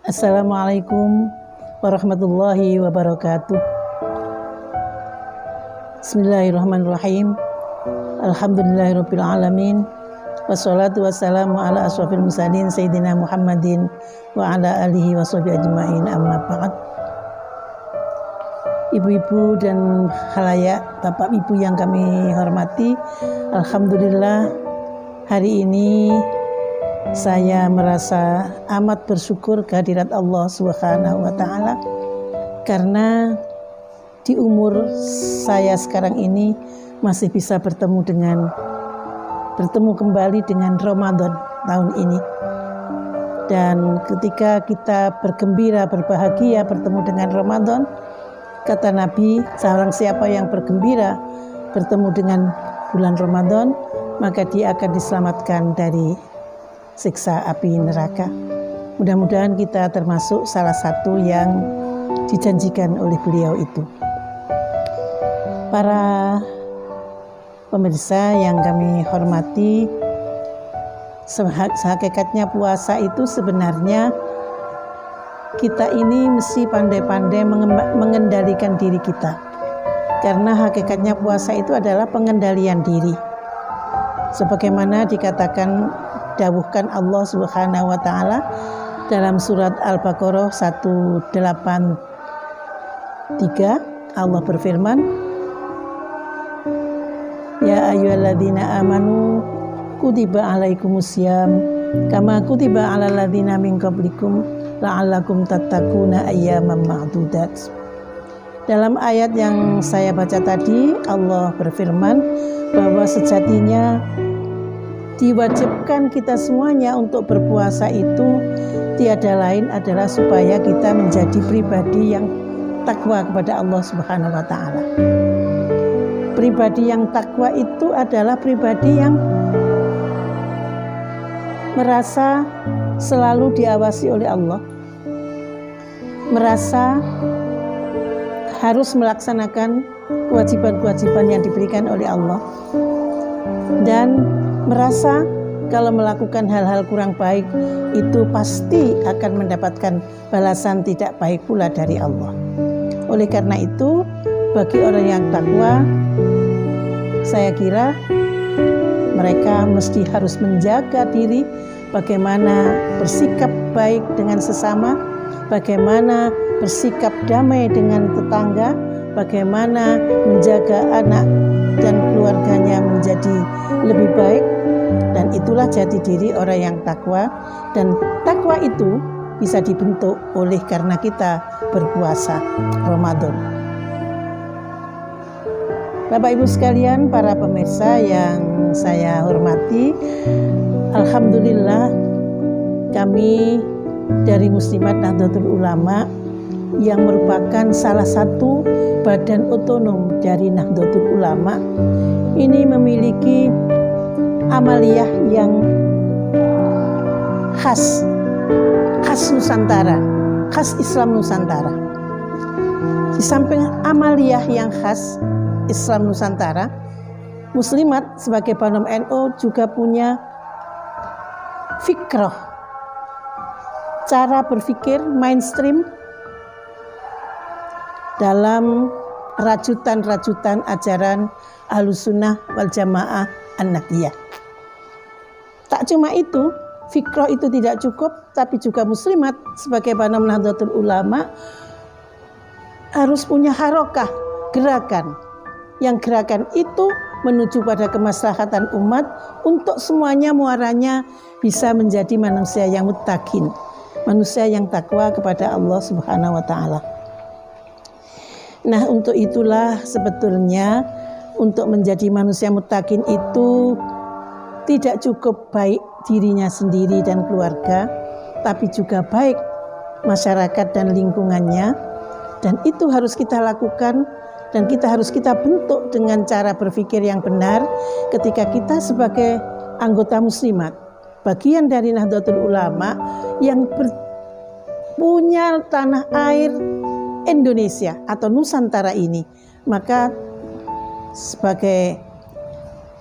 Assalamualaikum warahmatullahi wabarakatuh. Bismillahirrahmanirrahim. Alhamdulillahirabbil alamin. Wassalatu wassalamu ala asrofil mursalin sayyidina Muhammadin wa ala alihi washabihi ajmain, amma ba'd. Ibu-ibu dan khalayak, bapak ibu yang kami hormati, alhamdulillah hari ini saya merasa amat bersyukur kehadirat Allah Subhanahu wa taala, karena di umur saya sekarang ini masih bisa bertemu kembali dengan Ramadan tahun ini. Dan ketika kita bergembira, berbahagia bertemu dengan Ramadan, kata Nabi, seorang siapa yang bergembira bertemu dengan bulan Ramadan, maka dia akan diselamatkan dari siksa api neraka. Mudah-mudahan kita termasuk salah satu yang dijanjikan oleh beliau itu. Para pemirsa yang kami hormati, hakikatnya puasa itu sebenarnya kita ini mesti pandai-pandai mengendalikan diri kita. Karena hakikatnya puasa itu adalah pengendalian diri. Sebagaimana dikatakan, dawuhkan Allah Subhanahu wa taala dalam surat Al-Baqarah 183, Allah berfirman, ya ayyuhalladzina amanu kutiba alaikumusiyam kama kutiba alal ladzina min qablikum la'allakum tattaquna ayyaman ma'dudat. Dalam ayat yang saya baca tadi, Allah berfirman bahwa sejatinya diwajibkan kita semuanya untuk berpuasa itu tiada lain adalah supaya kita menjadi pribadi yang takwa kepada Allah Subhanahu wa taala. Pribadi yang takwa itu adalah pribadi yang merasa selalu diawasi oleh Allah, merasa harus melaksanakan kewajiban-kewajiban yang diberikan oleh Allah, dan merasa kalau melakukan hal-hal kurang baik itu pasti akan mendapatkan balasan tidak baik pula dari Allah. Oleh karena itu, bagi orang yang takwa, saya kira mereka mesti harus menjaga diri, bagaimana bersikap baik dengan sesama, bagaimana bersikap damai dengan tetangga, bagaimana menjaga anak dan keluarganya menjadi lebih baik. Dan itulah jati diri orang yang takwa. Dan takwa itu bisa dibentuk oleh karena kita berpuasa Ramadan. Bapak Ibu sekalian, para pemirsa yang saya hormati, alhamdulillah kami dari Muslimat Nahdlatul Ulama yang merupakan salah satu badan otonom dari Nahdlatul Ulama ini memiliki amaliyah yang khas Nusantara, khas Islam Nusantara. Di samping amaliyah yang khas Islam Nusantara, Muslimat sebagai Banom NU juga punya fikrah, cara berpikir mainstream dalam rajutan-rajutan ajaran Ahlussunnah wal Jamaah An-Nahdliyah. Tak cuma itu, fikrah itu tidak cukup, tapi juga Muslimat sebagai Banom Nahdlatul Ulama harus punya harokah, gerakan. Yang gerakan itu menuju pada kemaslahatan umat untuk semuanya muaranya bisa menjadi manusia yang muttaqin, manusia yang takwa kepada Allah Subhanahu wa taala. Nah, untuk itulah sebetulnya untuk menjadi manusia muttaqin itu tidak cukup baik dirinya sendiri dan keluarga, tapi juga baik masyarakat dan lingkungannya. Dan itu harus kita lakukan dan harus kita bentuk dengan cara berpikir yang benar ketika kita sebagai anggota Muslimat, bagian dari Nahdlatul Ulama yang punya tanah air Indonesia atau Nusantara ini. Maka sebagai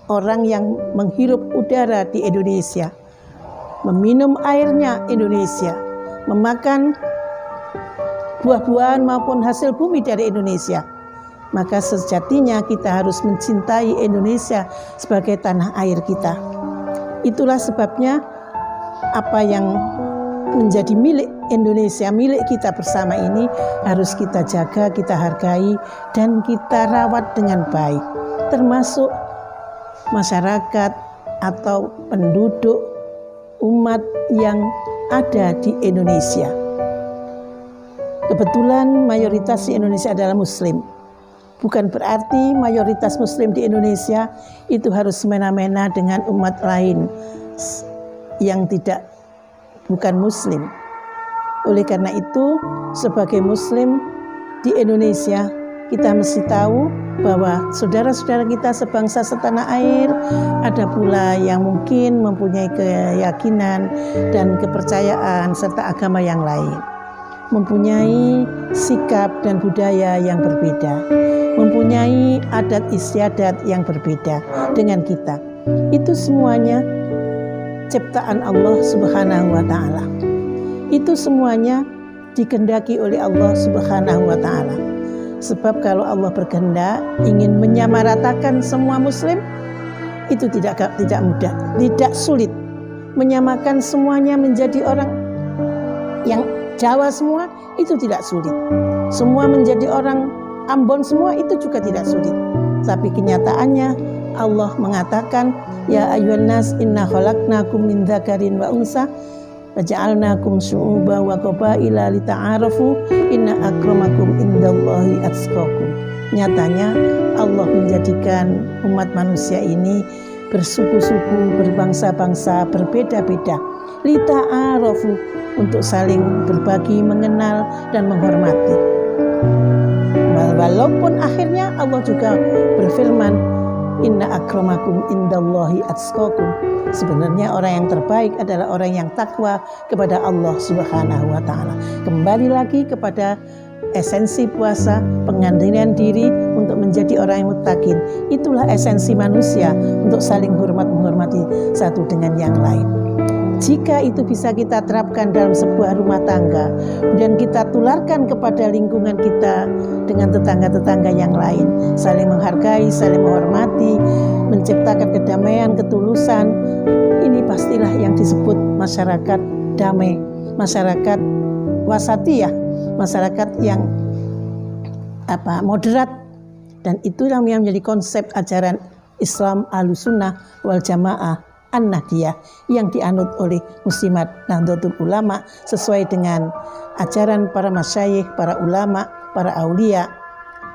orang yang menghirup udara di Indonesia, meminum airnya Indonesia, memakan buah-buahan maupun hasil bumi dari Indonesia, maka sejatinya kita harus mencintai Indonesia sebagai tanah air kita. Itulah sebabnya apa yang menjadi milik Indonesia, milik kita bersama ini harus kita jaga, kita hargai, dan kita rawat dengan baik, termasuk masyarakat atau penduduk umat yang ada di Indonesia. Kebetulan mayoritas di Indonesia adalah Muslim. Bukan berarti mayoritas Muslim di Indonesia itu harus semena-mena dengan umat lain yang bukan Muslim. Oleh karena itu, sebagai Muslim di Indonesia, kita mesti tahu bahwa saudara-saudara kita sebangsa setanah air ada pula yang mungkin mempunyai keyakinan dan kepercayaan serta agama yang lain, mempunyai sikap dan budaya yang berbeda, mempunyai adat istiadat yang berbeda dengan kita. Itu semuanya ciptaan Allah Subhanahu wa taala. Itu semuanya dikehendaki oleh Allah Subhanahu wa taala. Sebab kalau Allah berkehendak ingin menyamaratakan semua muslim, itu tidak mudah, tidak sulit. Menyamakan semuanya menjadi orang yang Jawa semua, itu tidak sulit. Semua menjadi orang Ambon semua, itu juga tidak sulit. Tapi kenyataannya Allah mengatakan, ya ayyuhan nas inna khalaqnakum min dzakarin wa unsa waja'alnakum syu'uban wa qabaila lita'arafu inna akramakum indallahi atqakum. Nyatanya Allah menjadikan umat manusia ini bersuku-suku, berbangsa-bangsa, berbeda-beda, lita'arafu, untuk saling berbagi, mengenal dan menghormati. Walaupun akhirnya Allah juga berfirman, inna akramakum indallahi atqakum. Sebenarnya orang yang terbaik adalah orang yang takwa kepada Allah Subhanahu wa taala. Kembali lagi kepada esensi puasa, pengendalian diri untuk menjadi orang yang muttaqin. Itulah esensi manusia, untuk saling hormat menghormati satu dengan yang lain. Jika itu bisa kita terapkan dalam sebuah rumah tangga dan kita tularkan kepada lingkungan kita dengan tetangga-tetangga yang lain, saling menghargai, saling menghormati, menciptakan kedamaian, ketulusan, ini pastilah yang disebut masyarakat damai, masyarakat wasatiyah, masyarakat yang moderat. Dan itulah yang menjadi konsep ajaran Islam Ahlussunnah wal Jamaah An-Nahdiyah yang dianut oleh Muslimat Nahdlatul Ulama sesuai dengan ajaran para masyayikh, para ulama, para aulia,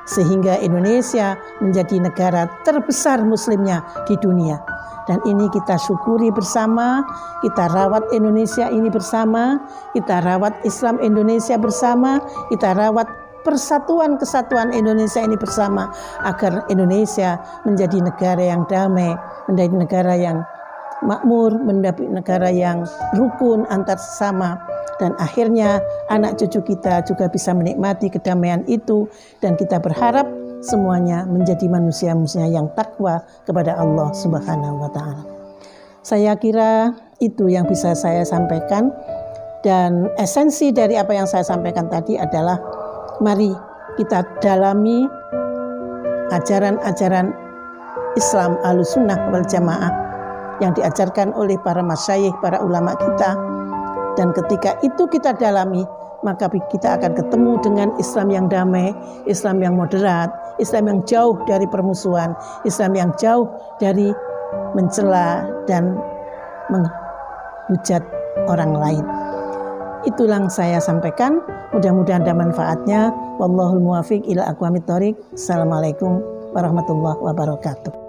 sehingga Indonesia menjadi negara terbesar muslimnya di dunia. Dan ini kita syukuri bersama, kita rawat Indonesia ini bersama, kita rawat Islam Indonesia bersama, kita rawat persatuan kesatuan Indonesia ini bersama, agar Indonesia menjadi negara yang damai, menjadi negara yang makmur, menjadi negara yang rukun antar sesama, dan akhirnya anak cucu kita juga bisa menikmati kedamaian itu. Dan kita berharap semuanya menjadi manusia-manusia yang takwa kepada Allah Subhanahu wa taala. Saya kira itu yang bisa saya sampaikan, dan esensi dari apa yang saya sampaikan tadi adalah mari kita dalami ajaran-ajaran Islam Ahlussunnah wal Jamaah yang diajarkan oleh para masyayikh, para ulama kita. Dan ketika itu kita dalami, maka kita akan ketemu dengan Islam yang damai, Islam yang moderat, Islam yang jauh dari permusuhan, Islam yang jauh dari mencela dan menghujat orang lain. Itulah yang saya sampaikan, mudah-mudahan ada manfaatnya. Wallahul muwaffiq ila aqwamit thoriq. Assalamualaikum warahmatullahi wabarakatuh.